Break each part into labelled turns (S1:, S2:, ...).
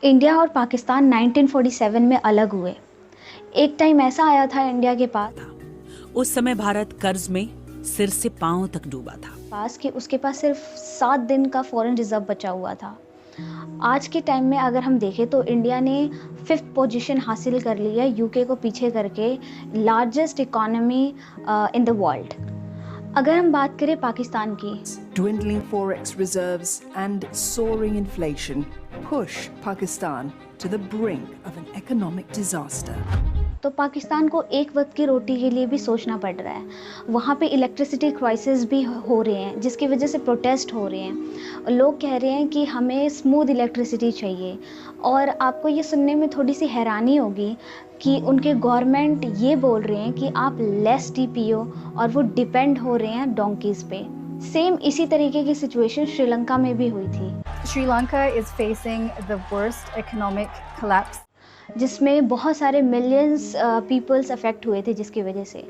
S1: India और पाकिस्तान 1947 में अलग हुए। एक टाइम ऐसा आया था इंडिया के
S2: उस समय भारत कर्ज में सिर से पांव तक डूबा था
S1: पास कि उसके पास सिर्फ 7 दिन का फॉरेन रिजर्व बचा हुआ था। आज के टाइम में अगर हम देखें तो इंडिया ने 5th पोजीशन हासिल कर ली है यूके को पीछे करके, largest economy in the world. अगर हम बात करें पाकिस्तान की,
S3: Dwindling forex reserves and soaring inflation push Pakistan to the brink of an economic disaster.
S1: तो पाकिस्तान को एक वक्त की रोटी के लिए भी सोचना पड़ रहा है। वहाँ पे इलेक्ट्रिसिटी क्राइसिस भी हो रहे हैं जिसकी वजह से प्रोटेस्ट हो रहे हैं। लोग कह रहे हैं कि हमें स्मूथ इलेक्ट्रिसिटी चाहिए। और आपको ये सुनने में थोड़ी सी हैरानी होगी कि उनके गवर्नमेंट ये बोल रहे हैं कि आप लेस टी पियो, और वो डिपेंड हो रहे हैं डोंकीज़ पे। सेम इसी तरीके की सिचुएशन श्रीलंका में भी हुई थी।
S4: Sri Lanka is facing the worst economic collapse.
S1: जिसमें बहुत सारे मिलियंस पीपल्स अफेक्ट हुए थे, जिसकी वजह से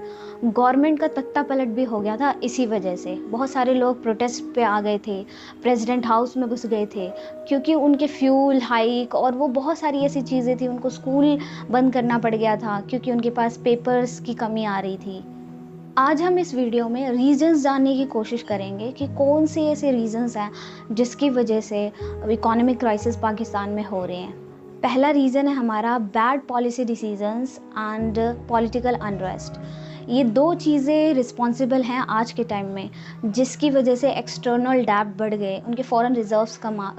S1: गवर्नमेंट का तख्ता पलट भी हो गया था। इसी वजह से बहुत सारे लोग प्रोटेस्ट पे आ गए थे, प्रेसिडेंट हाउस में घुस गए थे, क्योंकि उनके फ्यूल हाइक और वो बहुत सारी ऐसी चीज़ें थी। उनको स्कूल बंद करना पड़ गया था क्योंकि उनके पास पेपर्स की कमी आ रही थी। आज हम इस वीडियो में रीजंस जानने की कोशिश करेंगे कि कौन से ऐसे रीजंस हैं जिसकी वजह से इकोनॉमिक क्राइसिस पाकिस्तान में हो रहे हैं। पहला रीज़न है हमारा bad policy decisions and political unrest. ये दो चीज़ें रिस्पॉन्सिबल हैं आज के टाइम में, जिसकी वजह से एक्सटर्नल डेब्ट बढ़ गए, उनके फॉरेन रिजर्व्स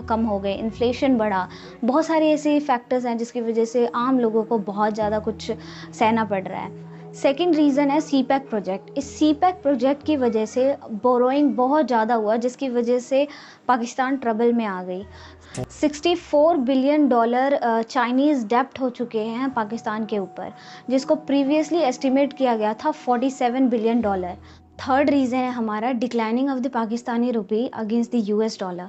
S1: कम हो गए, इन्फ्लेशन बढ़ा। बहुत सारे ऐसे फैक्टर्स हैं जिसकी वजह से आम लोगों को बहुत ज़्यादा कुछ सहना पड़ रहा है। सेकेंड रीज़न है सीपैक प्रोजेक्ट। इस सीपैक प्रोजेक्ट की वजह से बोरोइंग बहुत ज़्यादा हुआ, जिसकी वजह से पाकिस्तान ट्रबल में आ गई। $64 बिलियन चाइनीज़ डेप्ट हो चुके हैं पाकिस्तान के ऊपर, जिसको प्रीवियसली एस्टिमेट किया गया था $47 बिलियन। थर्ड रीज़न है हमारा declining of the Pakistani rupee against the US dollar.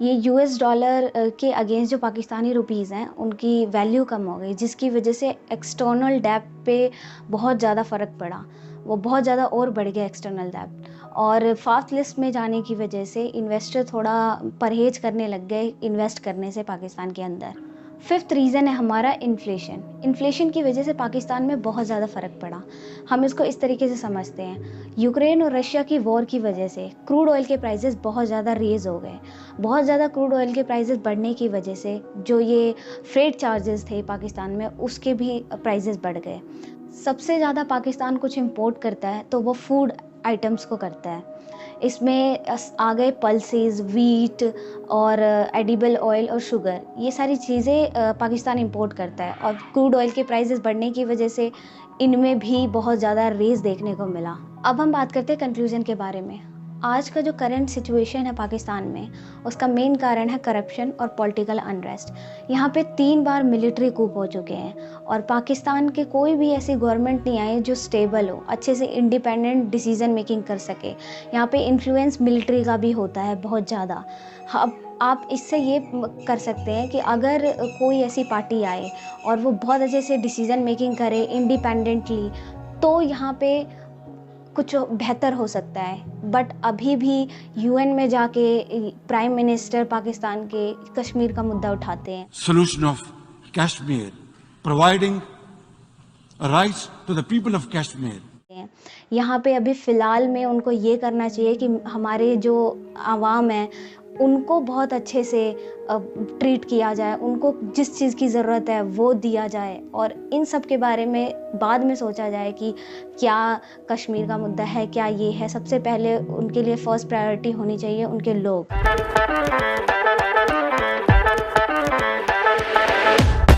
S1: ये US डॉलर के अगेंस्ट जो पाकिस्तानी रुपीज़ हैं उनकी वैल्यू कम हो गई, जिसकी वजह से एक्सटर्नल डेब्ट पे बहुत ज़्यादा फ़र्क पड़ा। वो बहुत ज़्यादा और बढ़ गया एक्सटर्नल डेब्ट, और फास्ट लिस्ट में जाने की वजह से इन्वेस्टर थोड़ा परहेज करने लग गए इन्वेस्ट करने से पाकिस्तान के अंदर। फिफ्थ रीज़न है हमारा इन्फ्लेशन। इन्फ्लेशन की वजह से पाकिस्तान में बहुत ज़्यादा फ़र्क पड़ा। हम इसको इस तरीके से समझते हैं, यूक्रेन और रशिया की वॉर की वजह से क्रूड ऑयल के प्राइसेस बहुत ज़्यादा रेज़ हो गए। बहुत ज़्यादा क्रूड ऑयल के प्राइसेस बढ़ने की वजह से जो ये फ्रेट चार्जेस थे पाकिस्तान में, उसके भी प्राइसेस बढ़ गए। सबसे ज़्यादा पाकिस्तान कुछ इंपोर्ट करता है तो वो फूड आइटम्स को करता है। इसमें आ गए पल्सेस, वीट और एडिबल ऑयल और शुगर। ये सारी चीज़ें पाकिस्तान इंपोर्ट करता है, और क्रूड ऑयल के प्राइसेस बढ़ने की वजह से इनमें भी बहुत ज़्यादा रेस देखने को मिला। अब हम बात करते हैं कंक्लूजन के बारे में। आज का जो करंट सिचुएशन है पाकिस्तान में, उसका मेन कारण है करप्शन और पॉलिटिकल अनरेस्ट। यहाँ पे 3 बार मिलिट्री कूप हो चुके हैं, और पाकिस्तान के कोई भी ऐसी गवर्नमेंट नहीं आई जो स्टेबल हो, अच्छे से इंडिपेंडेंट डिसीजन मेकिंग कर सके। यहाँ पे इन्फ्लुएंस मिलिट्री का भी होता है बहुत ज़्यादा। अब आप इससे ये कर सकते हैं कि अगर कोई ऐसी पार्टी आए और वो बहुत अच्छे से डिसीजन मेकिंग करे इंडिपेंडेंटली, तो यहाँ पे कुछ बेहतर हो सकता है। बट अभी भी UN में जाके प्राइम मिनिस्टर पाकिस्तान के कश्मीर का मुद्दा उठाते हैं।
S5: Solution of Kashmir, providing rights to the people of Kashmir.
S1: यहाँ पे अभी फ़िलहाल में उनको ये करना चाहिए कि हमारे जो आवाम है उनको बहुत अच्छे से ट्रीट किया जाए, उनको जिस चीज़ की ज़रूरत है वो दिया जाए, और इन सब के बारे में बाद में सोचा जाए कि क्या कश्मीर का मुद्दा है, क्या ये है। सबसे पहले उनके लिए फ़र्स्ट प्रायोरिटी होनी चाहिए उनके लोग।